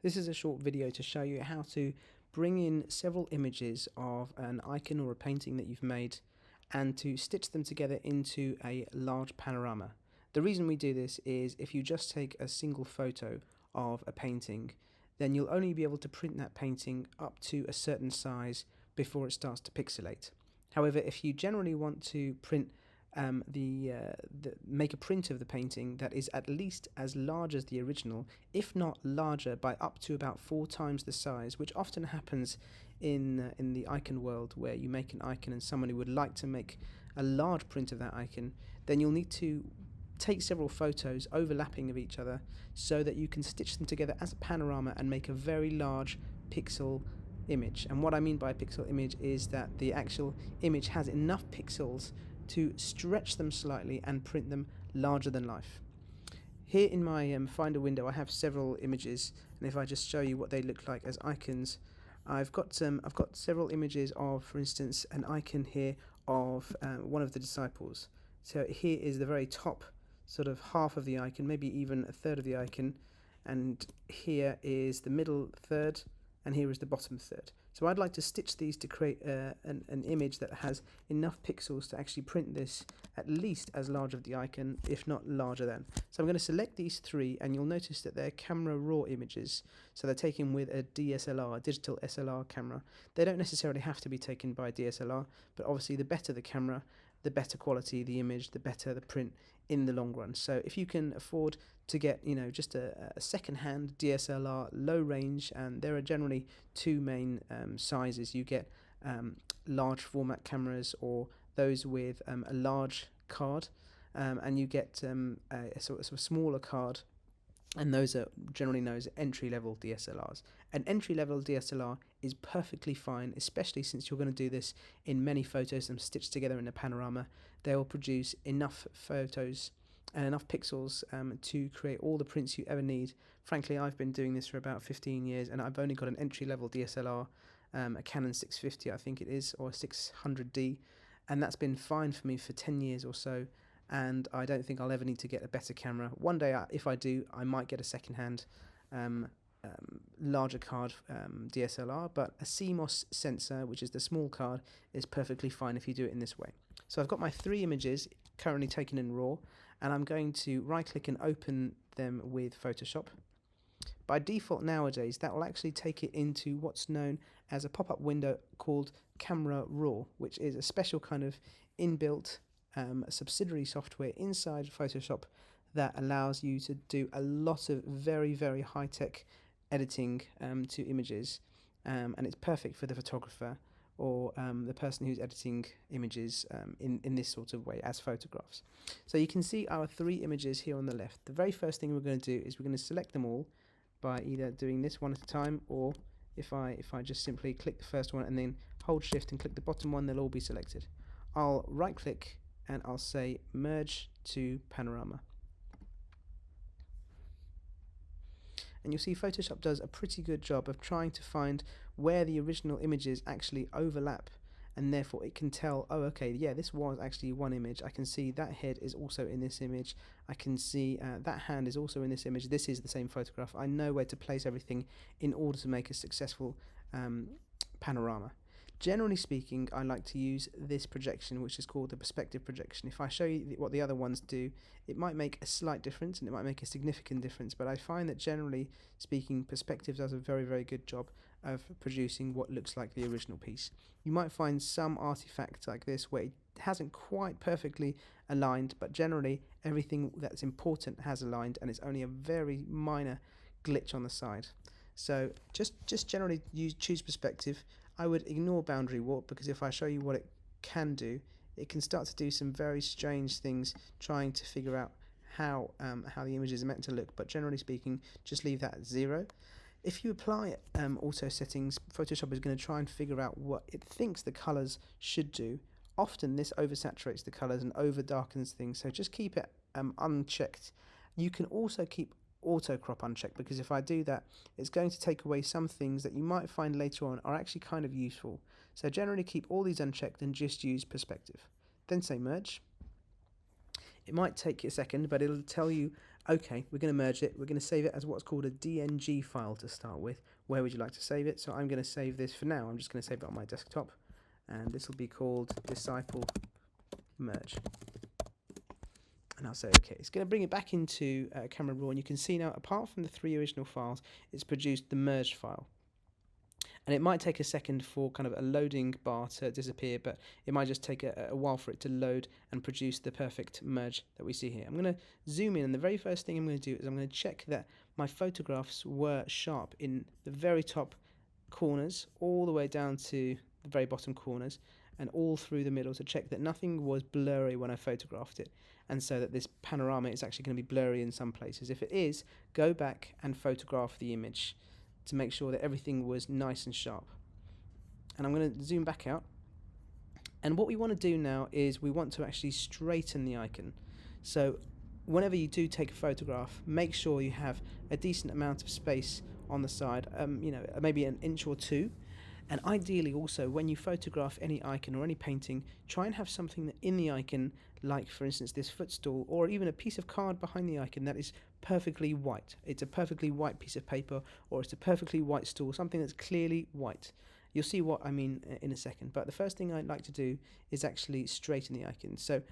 This is a short video to show you how to bring in several images of an icon or a painting that you've made and to stitch them together into a large panorama. The reason we do this is if you just take a single photo of a painting, then you'll only be able to print that painting up to a certain size before it starts to pixelate. However, if you generally want to print make a print of the painting that is at least as large as the original, if not larger by up to about 4 times the size, which often happens in the icon world, where you make an icon and somebody would like to make a large print of that icon, then you'll need to take several photos overlapping of each other so that you can stitch them together as a panorama and make a very large pixel image. And what I mean by a pixel image is that the actual image has enough pixels to stretch them slightly and print them larger than life. Here in my Finder window I have several images, and if I just show you what they look like as icons, I've got several images of, for instance, an icon here of one of the disciples. So here is the very top sort of half of the icon, maybe even a third of the icon, and here is the middle third, and here is the bottom third. So I'd like to stitch these to create an image that has enough pixels to actually print this at least as large of the icon, if not larger than. So I'm going to select these 3, and you'll notice that they're camera raw images. So they're taken with a DSLR, a digital SLR camera. They don't necessarily have to be taken by DSLR, but obviously the better the camera, the better quality the image, the better the print in the long run. So if you can afford to get, just a second-hand DSLR low range, and there are generally 2 main sizes. You get large format cameras, or those with a large card, and you get a sort of smaller card, and those are generally known as entry-level DSLRs. An entry-level DSLR is perfectly fine, especially since you're going to do this in many photos and stitched together in a panorama. They will produce enough photos and enough pixels to create all the prints you ever need. Frankly, I've been doing this for about 15 years, and I've only got an entry-level DSLR, a Canon 650 I think it is, or 600D, and that's been fine for me for 10 years or so, and I don't think I'll ever need to get a better camera. One day, if I do, I might get a second-hand larger card DSLR, but a CMOS sensor, which is the small card, is perfectly fine if you do it in this way. So I've got my 3 images currently taken in RAW, and I'm going to right-click and open them with Photoshop. By default nowadays, that will actually take it into what's known as a pop-up window called Camera Raw, which is a special kind of inbuilt subsidiary software inside Photoshop that allows you to do a lot of very, very high-tech editing to images, and it's perfect for the photographer or the person who's editing images in this sort of way as photographs. So you can see our 3 images here on the left. The very first thing we're going to do is we're going to select them all by either doing this one at a time, or if I just simply click the first one and then hold shift and click the bottom one, they'll all be selected. I'll right click and I'll say merge to panorama. And you'll see Photoshop does a pretty good job of trying to find where the original images actually overlap, and therefore it can tell, oh okay, yeah, this was actually one image. I can see that head is also in this image. I can see that hand is also in this image. This is the same photograph. I know where to place everything in order to make a successful panorama. Generally speaking, I like to use this projection, which is called the perspective projection. If I show you what the other ones do, it might make a slight difference and it might make a significant difference, but I find that generally speaking, perspective does a very, very good job of producing what looks like the original piece. You might find some artifacts like this where it hasn't quite perfectly aligned, but generally everything that's important has aligned, and it's only a very minor glitch on the side. So just generally choose perspective. I would ignore boundary warp, because if I show you what it can do, it can start to do some very strange things trying to figure out how the images are meant to look, but generally speaking, just leave that at 0. If you apply auto settings, Photoshop is going to try and figure out what it thinks the colors should do. Often this oversaturates the colors and over darkens things, so just keep it unchecked. You can also keep auto crop unchecked, because if I do that, it's going to take away some things that you might find later on are actually kind of useful. So generally keep all these unchecked and just use perspective. Then say merge. It might take you a second, but it'll tell you Okay, we're going to merge it. We're going to save it as what's called a DNG file to start with. Where would you like to save it? So I'm going to save this for now. I'm just going to save it on my desktop. And this will be called Disciple Merge. And I'll say OK. It's going to bring it back into Camera Raw. And you can see now, apart from the 3 original files, it's produced the merged file. And it might take a second for kind of a loading bar to disappear, but it might just take a while for it to load and produce the perfect merge that we see here. I'm going to zoom in, and the very first thing I'm going to do is I'm going to check that my photographs were sharp in the very top corners, all the way down to the very bottom corners, and all through the middle to check that nothing was blurry when I photographed it, and so that this panorama is actually going to be blurry in some places. If it is, go back and photograph the image to make sure that everything was nice and sharp. And I'm going to zoom back out. And what we want to do now is we want to actually straighten the icon. So whenever you do take a photograph, make sure you have a decent amount of space on the side, maybe an inch or two. And ideally also, when you photograph any icon or any painting, try and have something in the icon, like for instance this footstool, or even a piece of card behind the icon that is perfectly white. It's a perfectly white piece of paper, or it's a perfectly white stool, something that's clearly white. You'll see what I mean in a second, but the first thing I'd like to do is actually straighten the icon. So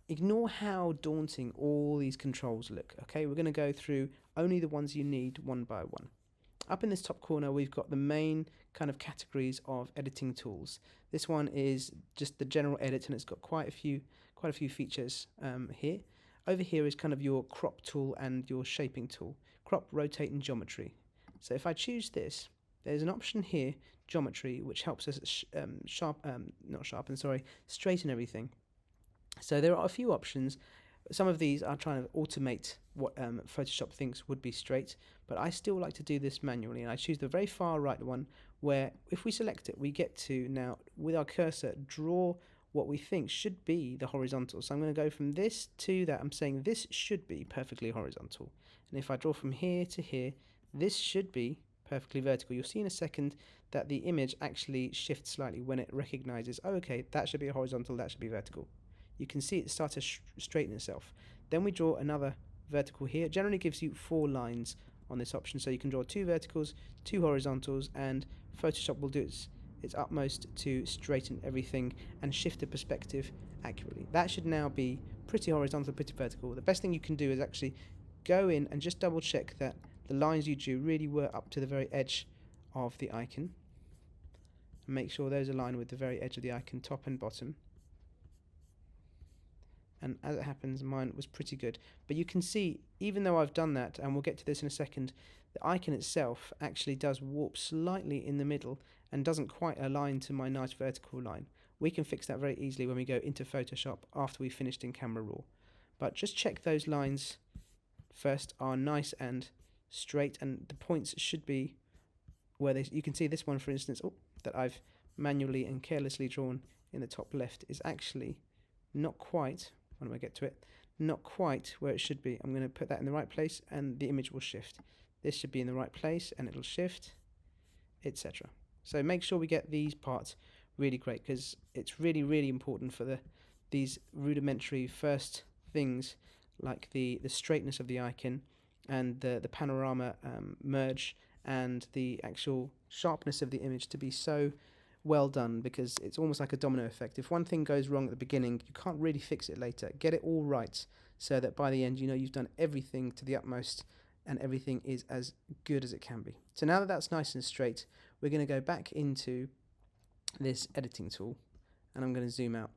ignore how daunting all these controls look, okay? We're going to go through only the ones you need one by one. Up in this top corner, we've got the main kind of categories of editing tools. This one is just the general edit, and it's got quite a few features here. Over here is kind of your crop tool and your shaping tool. Crop, rotate, and geometry. So if I choose this, there's an option here, geometry, which helps us straighten everything. So there are a few options. Some of these are trying to automate what Photoshop thinks would be straight, but I still like to do this manually, and I choose the very far right one, where if we select it, we get to now, with our cursor, draw what we think should be the horizontal. So I'm going to go from this to that. I'm saying this should be perfectly horizontal. And if I draw from here to here, this should be perfectly vertical. You'll see in a second that the image actually shifts slightly when it recognizes, oh, okay, that should be horizontal, that should be vertical. You can see it start to straighten itself. Then we draw another vertical here. It generally gives you 4 lines on this option, so you can draw 2 verticals, 2 horizontals, and Photoshop will do its utmost to straighten everything and shift the perspective accurately. That should now be pretty horizontal, pretty vertical. The best thing you can do is actually go in and just double check that the lines you drew really were up to the very edge of the icon. And make sure those align with the very edge of the icon, top and bottom. And as it happens, mine was pretty good. But you can see, even though I've done that, and we'll get to this in a second, the icon itself actually does warp slightly in the middle and doesn't quite align to my nice vertical line. We can fix that very easily when we go into Photoshop after we've finished in Camera Raw. But just check those lines first are nice and straight, and the points should be where they, you can see this one, for instance, that I've manually and carelessly drawn in the top left is actually not quite, when I get to it, not quite where it should be. I'm going to put that in the right place and the image will shift. This should be in the right place and it'll shift, etc. So make sure we get these parts really great, because it's really, really important for these rudimentary first things like the straightness of the icon and the panorama merge and the actual sharpness of the image to be so well done, because it's almost like a domino effect. If one thing goes wrong at the beginning, you can't really fix it later. Get it all right so that by the end, you know you've done everything to the utmost and everything is as good as it can be. So now that that's nice and straight, we're going to go back into this editing tool, and I'm going to zoom out.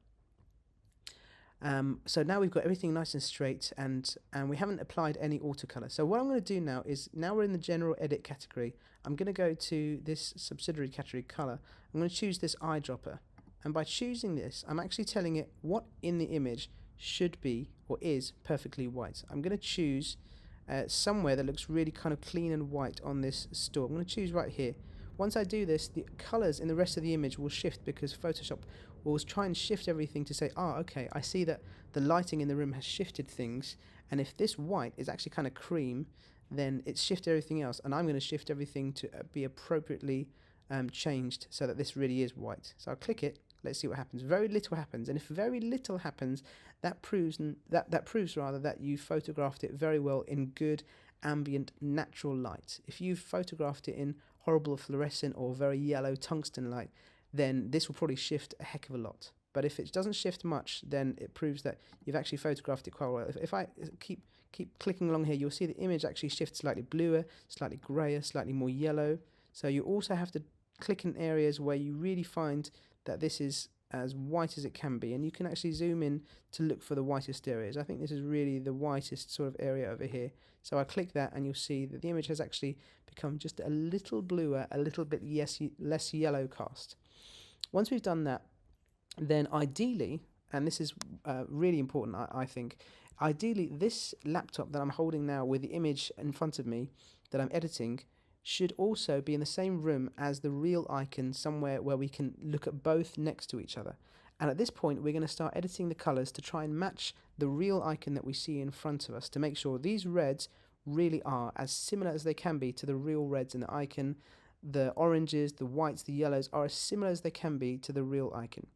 So now we've got everything nice and straight, and we haven't applied any autocolor. So what I'm going to do now is, now we're in the general edit category, I'm going to go to this subsidiary category, color. I'm going to choose this eyedropper, and by choosing this, I'm actually telling it what in the image should be or is perfectly white. I'm going to choose somewhere that looks really kind of clean and white on this store. I'm going to choose right here. Once I do this, the colors in the rest of the image will shift, because Photoshop will try and shift everything to say, okay, I see that the lighting in the room has shifted things, and if this white is actually kind of cream, then it's shifted everything else, and I'm going to shift everything to be appropriately changed so that this really is white. So I'll click it, Let's see what happens. Very little happens, and if very little happens, that proves that you photographed it very well in good ambient natural light. If you've photographed it in horrible fluorescent or very yellow tungsten light, then this will probably shift a heck of a lot. But if it doesn't shift much, then it proves that you've actually photographed it quite well. If I keep clicking along here, you'll see the image actually shifts slightly bluer, slightly grayer, slightly more yellow. So you also have to click in areas where you really find that this is as white as it can be, and you can actually zoom in to look for the whitest areas. I think this is really the whitest sort of area over here. So I click that and you'll see that the image has actually become just a little bluer, a little bit less yellow cast. Once we've done that, then ideally, and this is really important, I think, ideally this laptop that I'm holding now with the image in front of me that I'm editing should also be in the same room as the real icon, somewhere where we can look at both next to each other. And at this point, we're going to start editing the colors to try and match the real icon that we see in front of us, to make sure these reds really are as similar as they can be to the real reds in the icon. The oranges, the whites, the yellows are as similar as they can be to the real icon.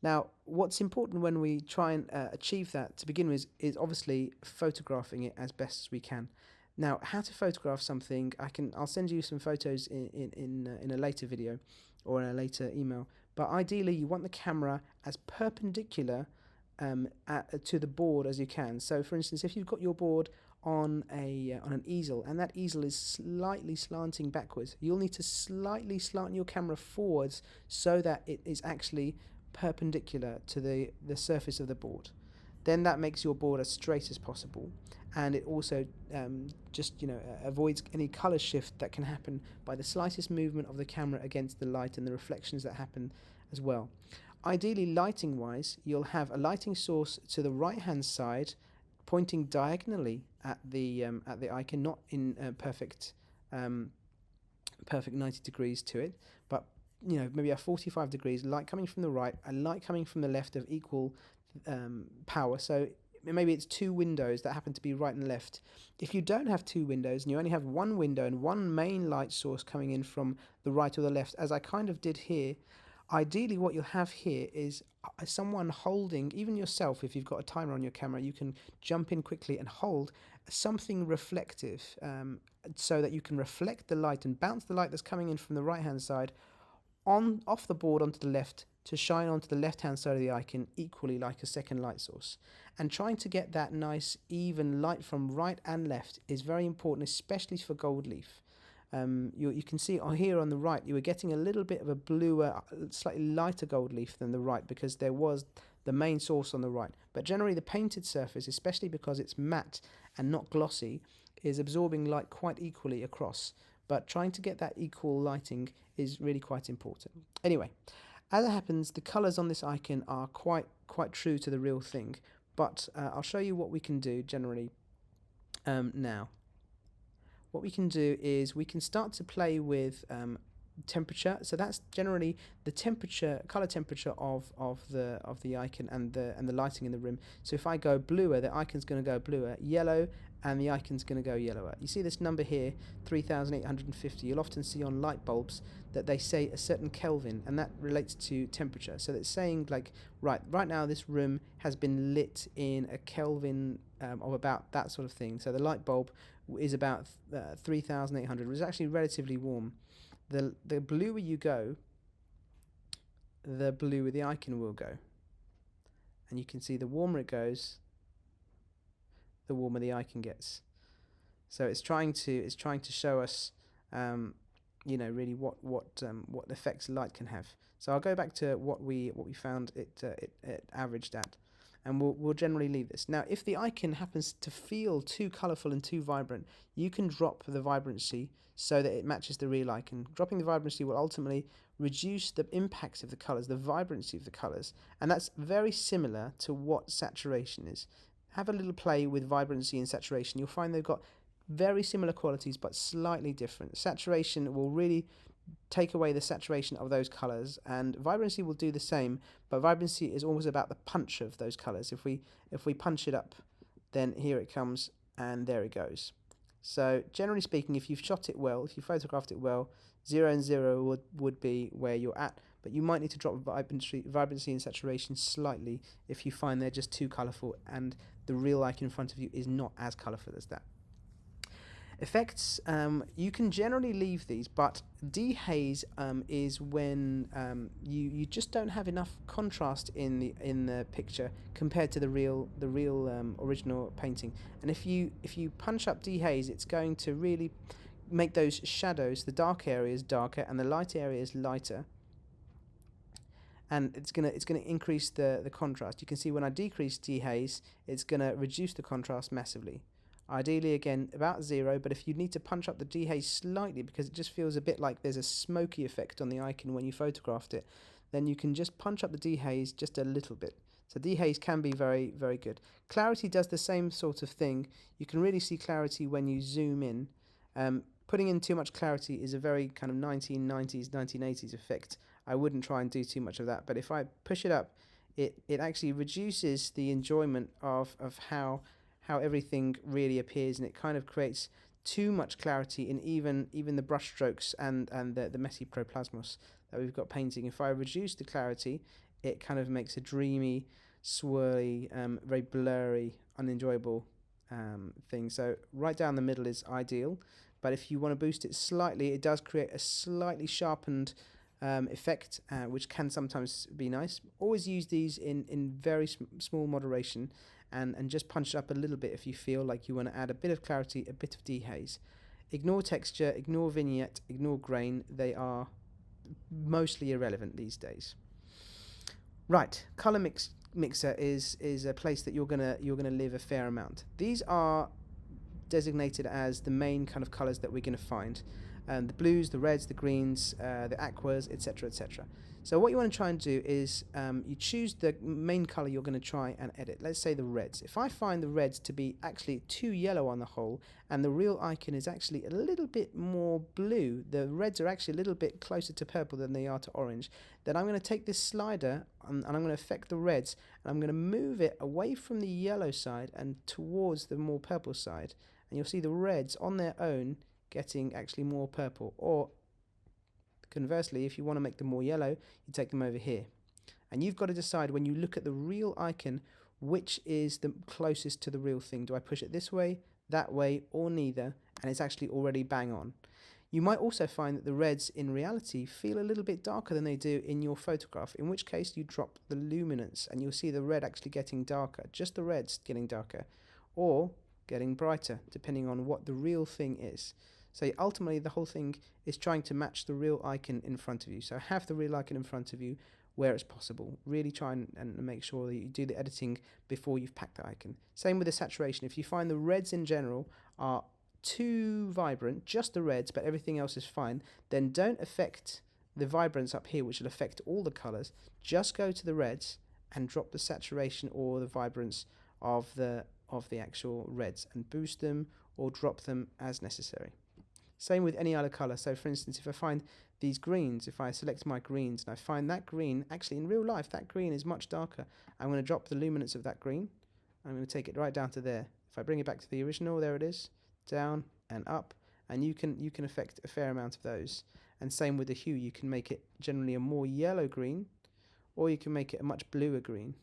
Now, what's important when we try and achieve that to begin with is obviously photographing it as best as we can. Now, how to photograph something, I'll send you some photos in a later video or in a later email. But ideally, you want the camera as perpendicular to the board as you can. So, for instance, if you've got your board on an easel and that easel is slightly slanting backwards, you'll need to slightly slant your camera forwards so that it is actually perpendicular to the surface of the board. Then that makes your board as straight as possible, and it also avoids any color shift that can happen by the slightest movement of the camera against the light and the reflections that happen as well. Ideally, lighting wise, you'll have a lighting source to the right hand side pointing diagonally at the icon, not in perfect 90 degrees to it, but maybe a 45 degrees, light coming from the right and light coming from the left of equal power. So maybe it's two windows that happen to be right and left. If you don't have two windows and you only have one window and one main light source coming in from the right or the left, as I kind of did here, ideally what you'll have here is someone holding, even yourself, if you've got a timer on your camera, you can jump in quickly and hold something reflective, so that you can reflect the light and bounce the light that's coming in from the right hand side off the board onto the left to shine onto the left hand side of the icon equally like a second light source. And trying to get that nice even light from right and left is very important, especially for gold leaf. You can see here on the right you were getting a little bit of a bluer, slightly lighter gold leaf than the right because there was the main source on the right. But generally the painted surface, especially because it's matte and not glossy, is absorbing light quite equally across. But trying to get that equal lighting is really quite important. Anyway, as it happens, the colours on this icon are quite true to the real thing. But I'll show you what we can do generally now. What we can do is we can start to play with temperature. So that's generally the color temperature of the icon and the lighting in the room. So if I go bluer, the icon's going to go bluer, yellow, and the icon's going to go yellower. You see this number here, 3850. You'll often see on light bulbs that they say a certain Kelvin, and that relates to temperature. So it's saying like right now this room has been lit in a Kelvin of about that sort of thing. So the light bulb is about 3800, which is actually relatively warm. The bluer you go, the bluer the icon will go. And you can see the warmer it goes, the warmer the icon gets. So it's trying to show us really what effects light can have. So I'll go back to what we found it averaged at, and we'll generally leave this. Now, if the icon happens to feel too colourful and too vibrant, you can drop the vibrancy so that it matches the real icon. Dropping the vibrancy will ultimately reduce the impact of the colours, the vibrancy of the colours, and that's very similar to what saturation is. Have a little play with vibrancy and saturation. You'll find they've got very similar qualities but slightly different. Saturation will really take away the saturation of those colours, and vibrancy will do the same, but vibrancy is always about the punch of those colours. If we punch it up, then here it comes and there it goes. So generally speaking, if you've shot it well, if you photographed it well, 0 and 0 would be where you're at, but you might need to drop vibrancy and saturation slightly if you find they're just too colourful and the real icon in front of you is not as colourful as that. Effects, you can generally leave these, but dehaze is when you just don't have enough contrast in the picture compared to the real original painting. And if you punch up dehaze, it's going to really make those shadows, the dark areas darker and the light areas lighter. And it's gonna increase the contrast. You can see when I decrease dehaze, it's gonna reduce the contrast massively. Ideally, again, about 0, but if you need to punch up the dehaze slightly because it just feels a bit like there's a smoky effect on the icon when you photographed it, then you can just punch up the dehaze just a little bit. So dehaze can be very, very good. Clarity does the same sort of thing. You can really see clarity when you zoom in. Putting in too much clarity is a very kind of 1990s, 1980s effect. I wouldn't try and do too much of that, but if I push it up, it actually reduces the enjoyment of how everything really appears, and it kind of creates too much clarity in even the brush strokes and the messy proplasmos that we've got painting. If I reduce the clarity, it kind of makes a dreamy, swirly, very blurry, unenjoyable thing. So right down the middle is ideal, but if you want to boost it slightly, it does create a slightly sharpened effect, which can sometimes be nice. Always use these in very small moderation, and just punch it up a little bit if you feel like you want to add a bit of clarity, a bit of dehaze. Ignore texture, ignore vignette, ignore grain. They are mostly irrelevant these days. Right, color mixer is a place that you're gonna live a fair amount. These are designated as the main kind of colors that we're gonna find. The blues, the reds, the greens, the aquas, etc., etc. So what you want to try and do is you choose the main color you're going to try and edit. Let's say the reds. If I find the reds to be actually too yellow on the whole, and the real icon is actually a little bit more blue, the reds are actually a little bit closer to purple than they are to orange, then I'm going to take this slider and I'm going to affect the reds, and I'm going to move it away from the yellow side and towards the more purple side, and you'll see the reds on their own getting actually more purple. Or conversely, if you want to make them more yellow, you take them over here. And you've got to decide when you look at the real icon which is the closest to the real thing. Do I push it this way, that way, or neither? And it's actually already bang on. You might also find that the reds in reality feel a little bit darker than they do in your photograph, in which case you drop the luminance and you'll see the red actually getting darker, just the reds getting darker, or getting brighter, depending on what the real thing is. So ultimately the whole thing is trying to match the real icon in front of you. So have the real icon in front of you where it's possible. Really try and make sure that you do the editing before you've packed the icon. Same with the saturation. If you find the reds in general are too vibrant, just the reds, but everything else is fine, then don't affect the vibrance up here, which will affect all the colors. Just go to the reds and drop the saturation or the vibrance of the actual reds and boost them or drop them as necessary. Same with any other color. So for instance, if I find these greens, if I select my greens and I find that green, actually in real life that green is much darker, I'm going to drop the luminance of that green. I'm going to take it right down to there. If I bring it back to the original, there it is, down and up, and you can affect a fair amount of those. And same with the hue, you can make it generally a more yellow green, or you can make it a much bluer green.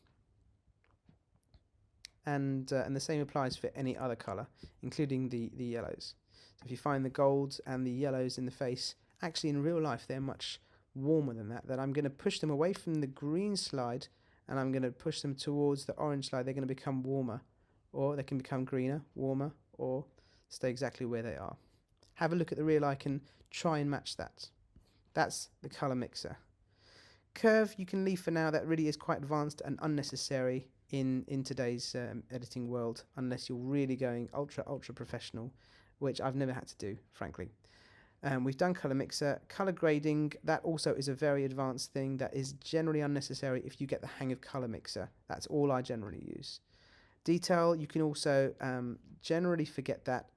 And the same applies for any other color, including the yellows. So if you find the golds and the yellows in the face, actually in real life they're much warmer than that, then I'm going to push them away from the green slide and I'm going to push them towards the orange slide. They're going to become warmer, or they can become greener, warmer, or stay exactly where they are. Have a look at the real icon, try and match that. That's the color mixer. Curve you can leave for now. That really is quite advanced and unnecessary in today's editing world, unless you're really going ultra professional, which I've never had to do, frankly. We've done color mixer. Color grading, that also is a very advanced thing that is generally unnecessary if you get the hang of color mixer. That's all I generally use. Detail, you can also generally forget that.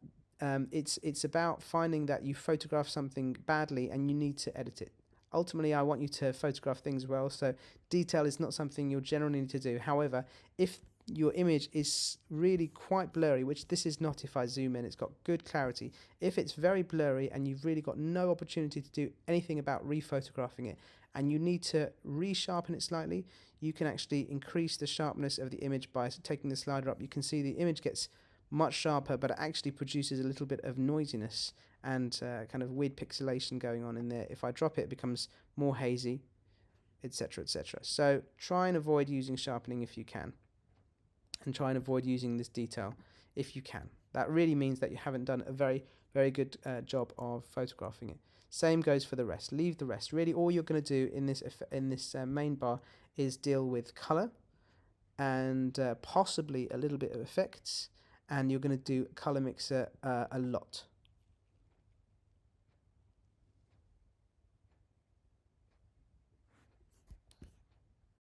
It's about finding that you photograph something badly and you need to edit it. Ultimately, I want you to photograph things well, so detail is not something you'll generally need to do. However, if your image is really quite blurry, which this is not. If I zoom in, it's got good clarity. If it's very blurry and you've really got no opportunity to do anything about rephotographing it, and you need to resharpen it slightly, you can actually increase the sharpness of the image by taking the slider up. You can see the image gets much sharper, but it actually produces a little bit of noisiness and kind of weird pixelation going on in there. If I drop it, it becomes more hazy, etc., etc. So try and avoid using sharpening if you can, and try and avoid using this detail if you can. That really means that you haven't done a very, very good job of photographing it. Same goes for the rest. Leave the rest. Really, all you're going to do in this main bar is deal with color and possibly a little bit of effects, and you're going to do color mixer a lot.